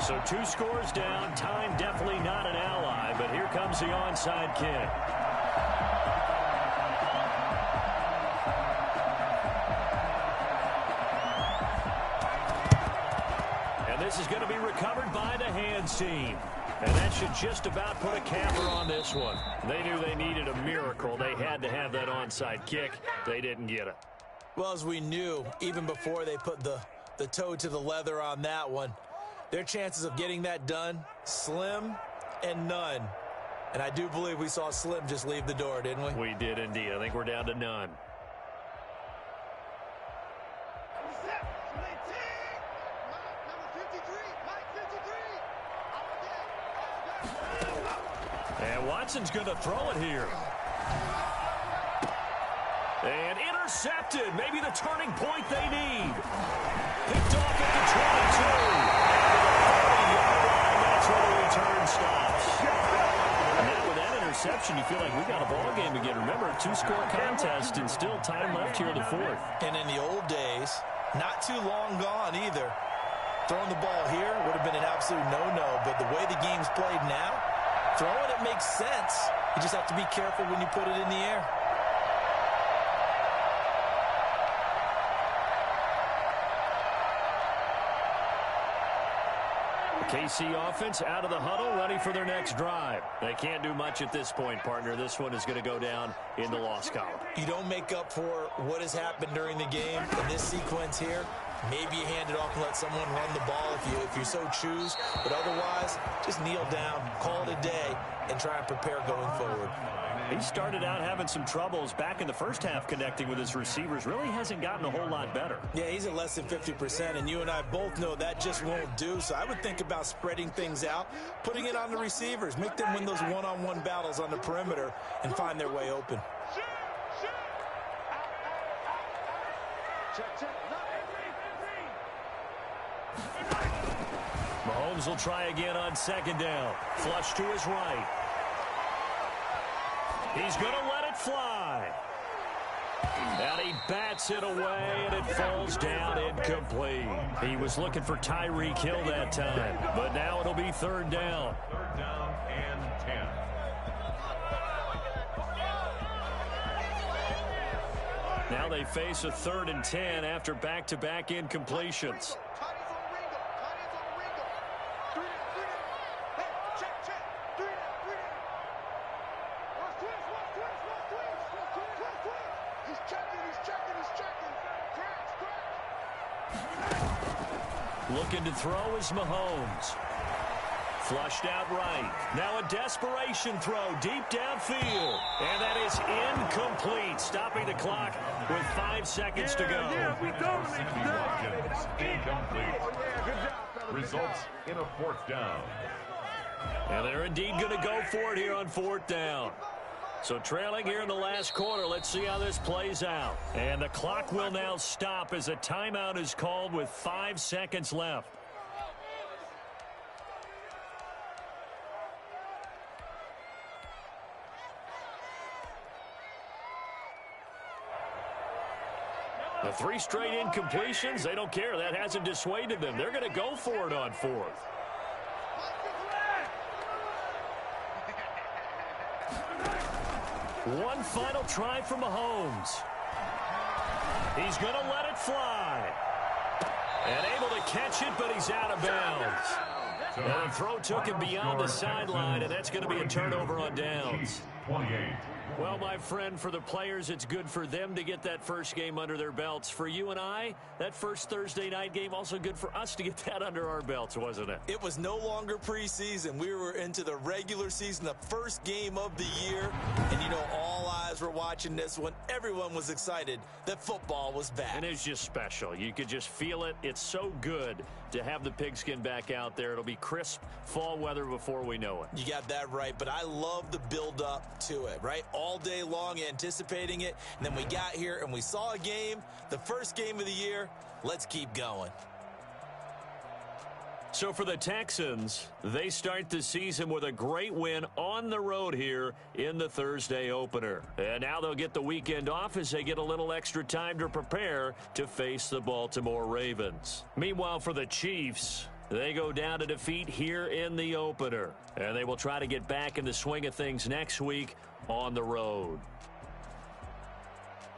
So 2 scores down. Time definitely not an ally, but here comes the onside kick. And this is going to be recovered by the hands team. And that should just about put a capper on this one. They knew they needed a miracle. They had to have that onside kick. They didn't get it. Well, as we knew, even before they put the toe to the leather on that one, their chances of getting that done, slim and none. And I do believe we saw Slim just leave the door, didn't we? We did indeed. I think we're down to none. And Watson's going to throw it here. And intercepted. Maybe the turning point they need. Picked off at the 22. That's where the return stops. Now with that interception, you feel like we got a ball game again. Remember, a 2-score contest and still time left here in the 4th. And in the old days, not too long gone either, throwing the ball here would have been an absolute no-no. But the way the game's played now, throwing it makes sense. You just have to be careful when you put it in the air. KC offense out of the huddle, ready for their next drive. They can't do much at this point, partner. This one is going to go down in the loss column. You don't make up for what has happened during the game in this sequence here. Maybe you hand it off and let someone run the ball if you so choose. But otherwise, just kneel down, call it a day, and try and prepare going forward. He started out having some troubles back in the first half connecting with his receivers. Really hasn't gotten a whole lot better. Yeah, he's at less than 50%, and you and I both know that just won't do. So I would think about spreading things out, putting it on the receivers, make them win those one-on-one battles on the perimeter and find their way open. Mahomes will try again on 2nd down. Flush to his right. He's going to let it fly. And he bats it away, and it falls down incomplete. He was looking for Tyreek Hill that time, but now it'll be 3rd down. 3rd down and 10. Now they face a 3rd and 10 after back-to-back incompletions. Looking to throw is Mahomes. Flushed out right. Now a desperation throw deep downfield. And that is incomplete. Stopping the clock with 5 seconds to go. Incomplete. Results in a 4th down. And they're indeed going to go for it here on 4th down. So trailing here in the last quarter, let's see how this plays out. And the clock will now stop as a timeout is called with 5 seconds left. The 3 straight incompletions, they don't care. That hasn't dissuaded them. They're going to go for it on 4th. One final try for Mahomes. He's going to let it fly. And able to catch it, but he's out of bounds. And the throw took him beyond the sideline, and that's going to be a turnover on downs. 28. Well, my friend, for the players, it's good for them to get that first game under their belts. For you and I, that first Thursday night game, also good for us to get that under our belts, wasn't it? It was no longer preseason. We were into the regular season, the first game of the year. And, you know, all eyes were watching this one. Everyone was excited that football was back. And it's just special. You could just feel it. It's so good to have the pigskin back out there. It'll be crisp fall weather before we know it. You got that right, but I love the build-up to it, right? All day long anticipating it, and then we got here and we saw a game, the first game of the year. Let's keep going. So for the Texans, they start the season with a great win on the road here in the Thursday opener. And now they'll get the weekend off as they get a little extra time to prepare to face the Baltimore Ravens. Meanwhile, for the Chiefs, they go down to defeat here in the opener. And they will try to get back in the swing of things next week on the road.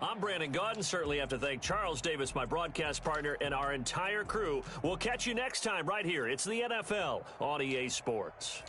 I'm Brandon Gaudin. Certainly have to thank Charles Davis, my broadcast partner, and our entire crew. We'll catch you next time right here. It's the NFL on EA Sports.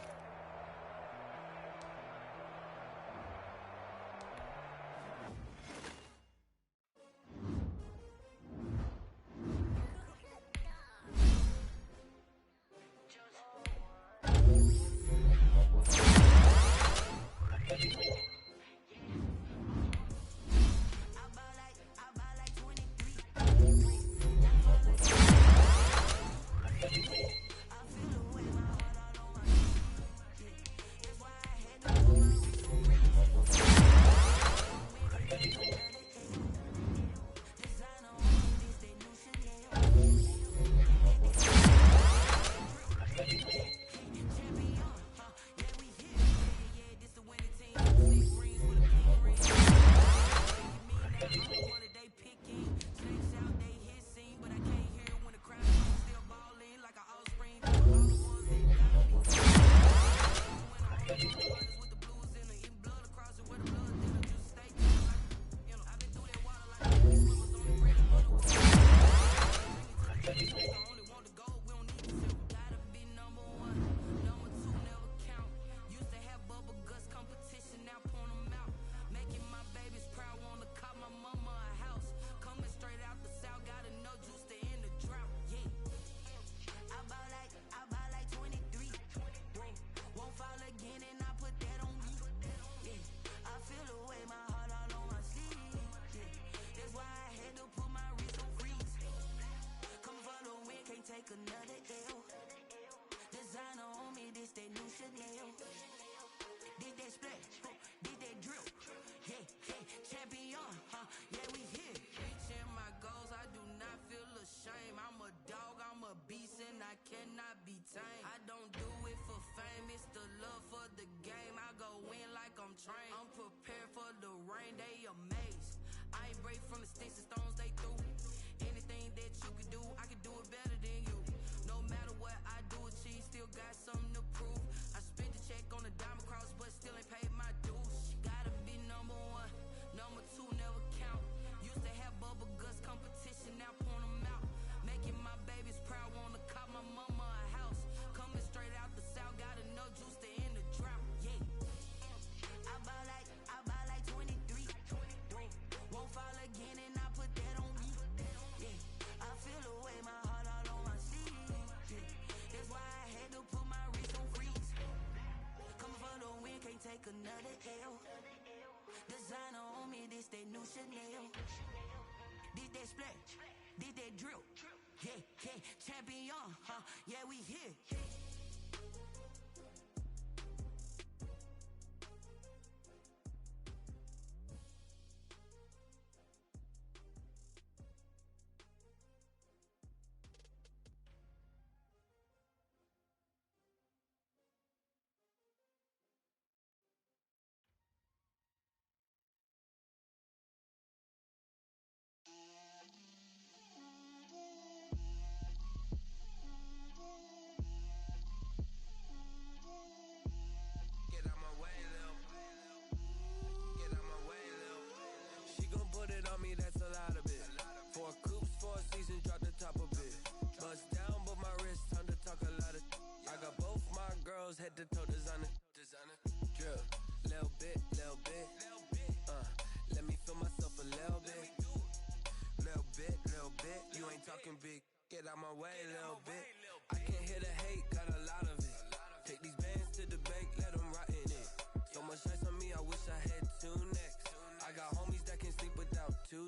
bit. You ain't talking big. Get out my way, little bit. I can't hear the hate, got a lot of it. Take these bands to the bank, let them rot in it. So much ice on me, I wish I had 2 necks. I got homies that can sleep without 2.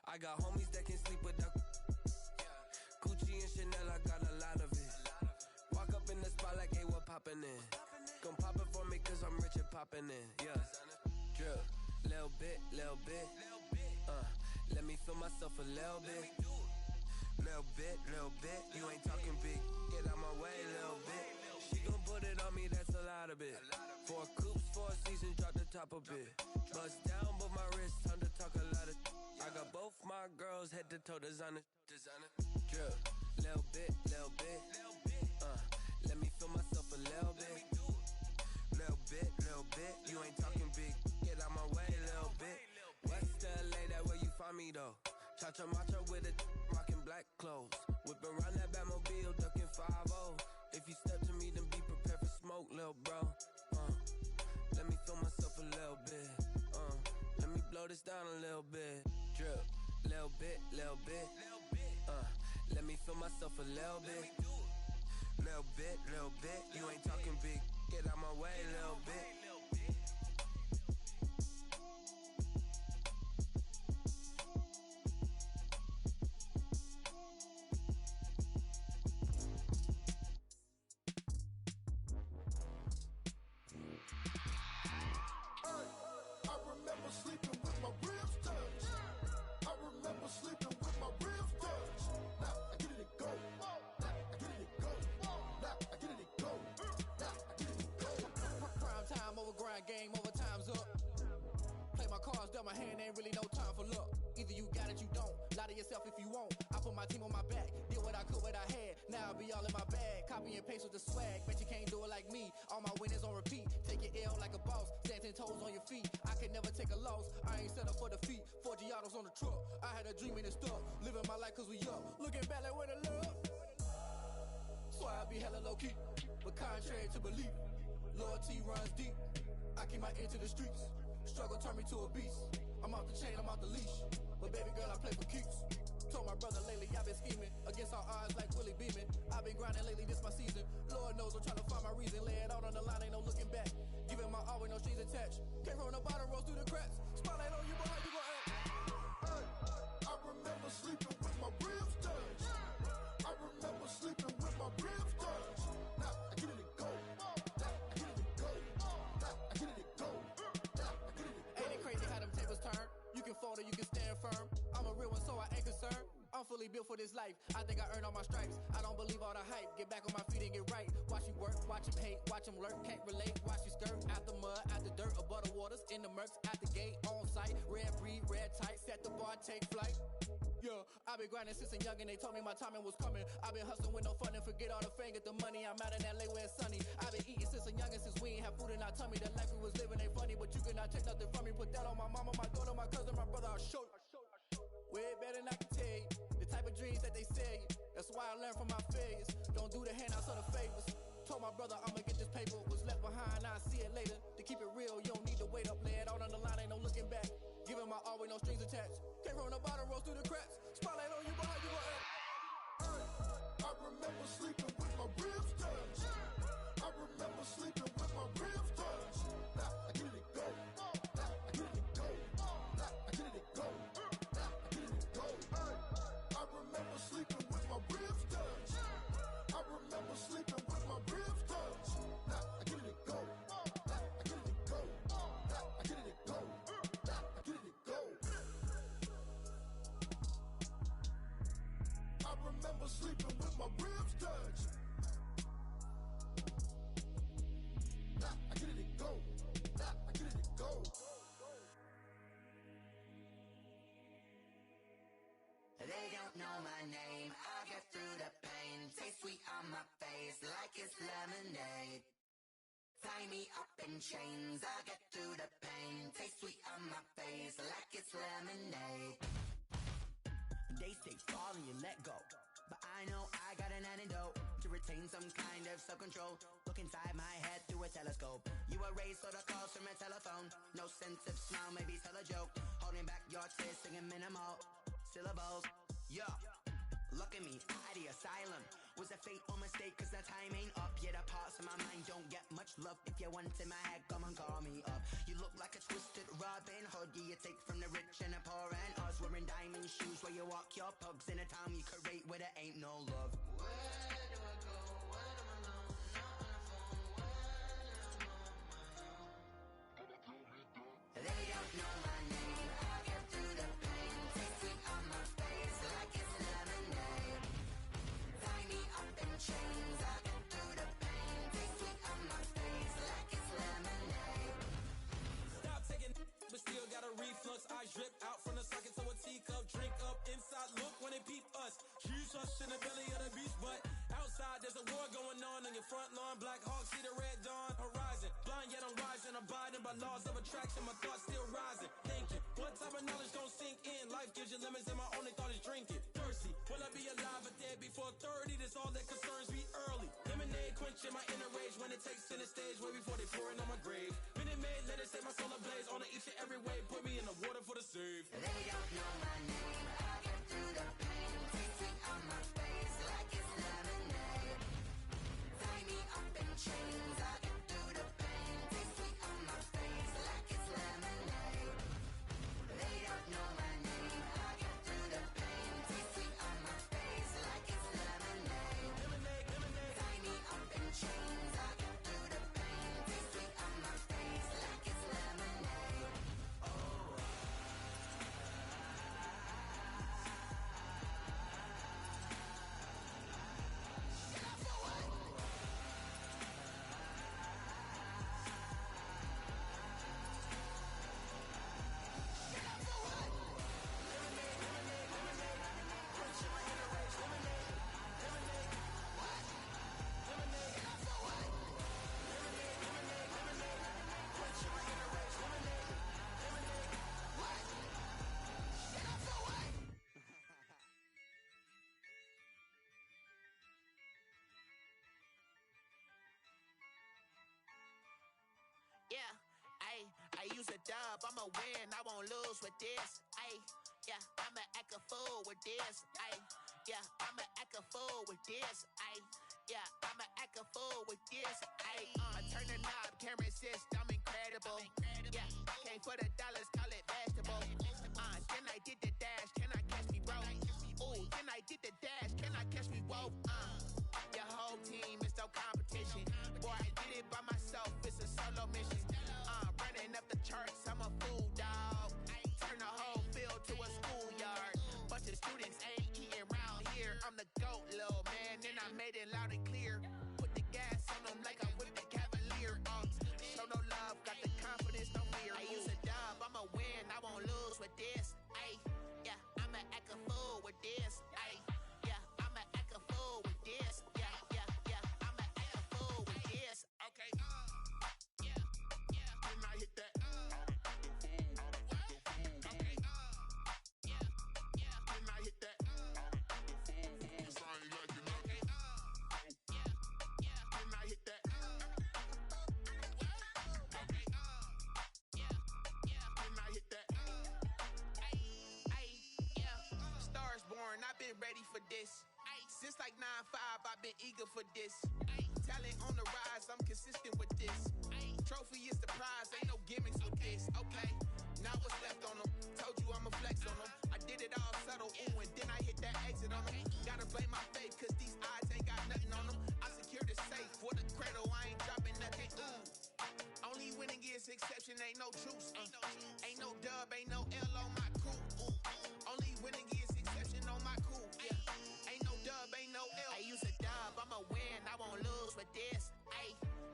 I got homies that can sleep without Gucci and Chanel, I got a lot of it. Walk up in the spot like, hey, what poppin' in? Gon' pop it for me cause I'm rich and poppin' in, yeah. Drip, little bit, let me feel myself a little bit. Little bit, you ain't talking big. Get out my way, little bit. She gon' put it on me, that's a lot of it. 4 coops, 4 seasons, drop the top a bit. Bust down, but my wrist, time to talk a lot of. I got both my girls head to toe designer. Drip, little bit, let me feel myself a little bit. Little bit, you ain't talking big. Get out my way, little bit. West LA, that where you find me though. Cha-cha macha with it, rockin' black clothes. Whippin' around that Batmobile, duckin' 5-0. If you step to me, then be prepared for smoke, lil' bro. Let me feel myself a little bit. Let me blow this down a little bit. Drip, little bit. Let me feel myself a little bit. Little bit, you ain't talking big. Get out my way, little bit. Game over, time's up. Play my cards, dealt my hand, ain't really no time for luck. Either you got it, you don't. Lie to yourself if you won't. I put my team on my back, did what I could, what I had. Now I'll be all in my bag. Copy and paste with the swag. Bet you can't do it like me. All my winners on repeat. Take your L like a boss. Stand 10 toes on your feet. I can never take a loss. I ain't set up for defeat. 4 Giottos on the truck. I had a dream and it stuck. Living my life cause we up. Looking back like where the love. So I be hella low key. But contrary to belief, loyalty runs deep. I keep my ear to the streets. Struggle turned me to a beast. I'm off the chain, I'm off the leash. But baby girl, I play for keeps. Told my brother lately, I've been scheming against all odds like Willie Beeman. I've been grinding lately, this my season. Lord knows I'm trying to find my reason. Lay it out on the line, ain't no looking back. Giving my all with no strings attached. Came from the bottom, rose through the cracks. Spotlight on you, but how you gon' act? I remember sleeping with my ribs touched. I remember sleeping with my ribs touched. Now I get it and go. You can fold or you can stand firm. I'm a real one, so I ain't concerned. I'm fully built for this life. I think I earned all my stripes. I don't believe all the hype. Get back on my feet and get right. Watch you work, watch him hate, watch him lurk. Can't relate, watch you skirt. Out the mud, out the dirt, above the waters, in the murks, out the gate, on site. Red breed, red tight, set the bar, take flight. Yeah, I've been grinding since a young and they told me my timing was coming. I've been hustling with no fun and forget all the fame, get the money. I'm out in LA where it's sunny. I've been eating since a young and since we ain't have food in our tummy. The life we was living ain't funny, but you cannot take nothing from me. Put that on my mama, my daughter, my cousin, my brother, I'll show you. Way better than I can tell you. The type of dreams that they sell you. That's why I learned from my failures. Don't do the handouts or the favors. Told my brother I'ma get this paper. Was left behind, I'll see it later. To keep it real, you don't need to wait up. Lay it out on the line, ain't no looking back. Giving my all with no strings attached. Came from the bottom, rose through the cracks. Spotlight on you, but how you gon' act? I remember sleeping with my ribs touched. I remember sleeping with my ribs touched. Now I get it and go. Now I get it and go. Now I get it and go. Now I get it and go. I remember sleeping with my ribs touched. I remember sleeping with my ribs touched. Now I get it and go. Now I get it and go. Now I get it and go. Now I get it and go. I remember sleeping with my ribs touched. Now I get it and go. Now I get it and go. They don't know my name, I'll get through the pain. Taste sweet on my face like it's lemonade. Tie me up in chains, I'll get through the pain. Taste sweet on my face like it's lemonade. They say fall and you let go, but I know I got an antidote to retain some kind of self-control. Look inside my head through a telescope. You erase all the calls from a telephone. No sense of smile, maybe tell a joke. Holding back your tears, singing minimal syllables. Yeah, took me out of the asylum. Was a fate or mistake, cause the time ain't up. Yeah, the parts of my mind don't get much love. If you want in my head, come and call me up. You look like a twisted Robin Hood. Yeah, you take from the rich and the poor and us. Wearing diamond shoes where you walk your pugs in a town you create where there ain't no love. Where do I go when I'm alone? Not on the phone when I'm on my own. They don't know my name. I get through the pain. Taste sweet on my face like it's lemonade. Tie me up in chains. I get through the pain. Taste sweet on my face like it's lemonade. Stop taking but still got a reflux. Eyes drip out from the socket to a teacup. Drink up inside, look when they peep us. Jesus in the belly of the beast, but outside there's a war going on your front lawn. Black Hawk, see the red dawn horizon. Blind yet I'm rising, abiding by laws of attraction. My thoughts still rising, thinking what type of knowledge don't sink in. Life gives you lemons and my only thought is drinking. Thirsty, will I be alive or dead before 30? That's all that concerns me early. Lemonade quenching my inner rage when it takes center stage way before they pour it on my grave. Minute Maid, let it set my soul ablaze on each and every way. Put me in the water for the save. They don't know my name. I get through the pain. Taste sweet on my face like it's lemonade. Tie me up in chains. I get through the pain. Taste sweet on my face like it's lemonade. They don't know my name. I get through the pain. Taste sweet on my face like it's lemonade. Lemonade, lemonade. Tie me up in chains. I get through the pain. Taste sweet on my face like it's lemonade. Yeah, I use a dub, I'ma win, I won't lose with this. Yeah, I'ma act a fool with this. Yeah, I'ma act a fool with this. Yeah, I'ma act a fool with this. I turn the knob, camera assist, I'm incredible. Yeah, came for the dollars, call it vegetable. Then I did the dash, can I catch me, bro? Ooh, then I did the dash, can I catch me, whoa? Your whole team is no competition. Boy, I did it by myself, it's a solo mission. Running up the charts, I'm a fool, dog. Turn the whole field to a schoolyard. Bunch of students ain't eating round here. I'm the GOAT, little man, and I made it loud and clear. Put the gas on them like I'm with the Cavalier. Show no love, got the confidence, no fear. I use a dub, I'ma win, I won't lose with this. Yeah, I'ma act a fool with this. Yeah, I'ma act a fool with this. Yeah, I'ma act a fool with this. Okay. When I hit that. Okay. When I hit that. Cause I ain't like it nothing. When I hit that. When I hit that. Stars born, I've been ready for this. Since like 9-5, I've been eager for this. Talent on the rise, I'm consistent with this. Trophy is the prize, ain't no gimmicks with this. Okay, now what's left on them? Told you I'ma flex on them. I did it all subtle, ooh, and then I hit that exit on them. Gotta blame my faith, cause these odds ain't got nothing on them. I secured the safe for the cradle, I ain't dropping nothing, ooh. Only winning is exception, ain't no truce. Ain't no dub, ain't no L on my crew. Only winning is exception on my crew. Yeah. Ain't no dub, ain't no L. I use a dub, I'ma win, I won't lose with this.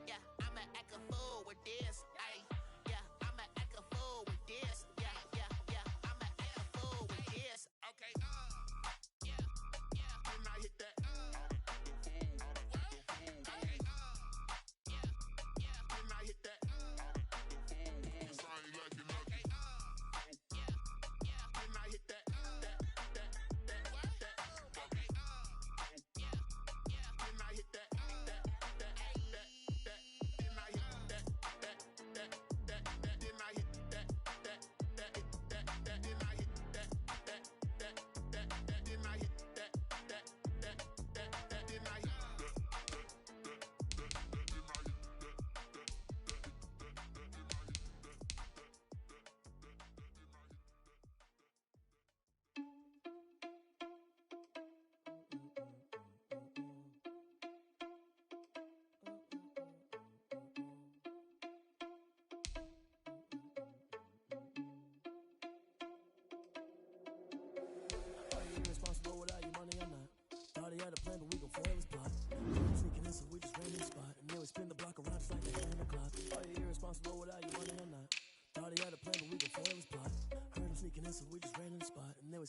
Yeah, I'ma act a fool with this. Yeah, I'ma act a fool with this. Yeah, I'ma act a fool with this. Okay. When I hit that. When I hit that. Cause I ain't like it nothing. When I hit that.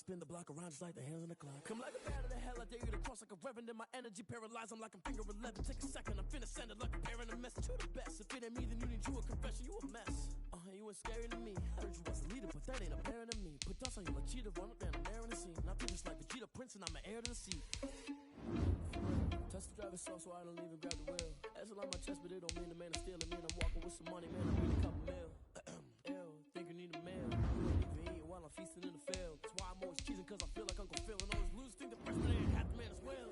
spin the block around just like the hands on the clock. Come like a bat of the hell, I dare you to cross like a reverend. In my energy paralyzed, I'm like I'm finger 11. Take a second, I'm finna send it like a parent a message. You the best, if it ain't me, then you need you a confession. You a mess, you ain't scary to me. Heard you was a leader, but that ain't apparent to me. Put dust on you like cheetah, run up down the air in the scene. I feel just like Vegeta Prince and I'm an heir to the seat. Touch the driver's soft so I don't even grab the wheel. That's a lot on my chest, but it don't mean the man is stealing. Man, I'm walking with some money, man, I need a couple mil. Ew, think you need a meal. You ain't even eating while I'm feasting in the field. That's why I'm always cheesing, cause I feel like Uncle Phil. And always lose, think the freshman ain't half the man as well.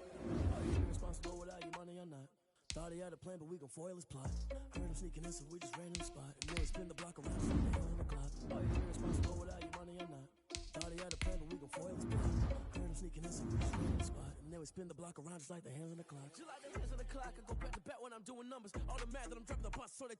Are you irresponsible without your money or not? Thought he had a plan, but we gon' foil his plot. Heard him sneaking in, so we just ran in the spot. And then we spin the block around from the hell on the clock. Are you irresponsible without your money or not? Thought he had a plan, but we gon' foil his plot. Heard him sneaking in, so we just ran in the spot. And then we spin the block around just like the hands on the clock. Just like the hands on the clock, I go back to back when I'm doing numbers. All the mad that I'm dropping the bus, so they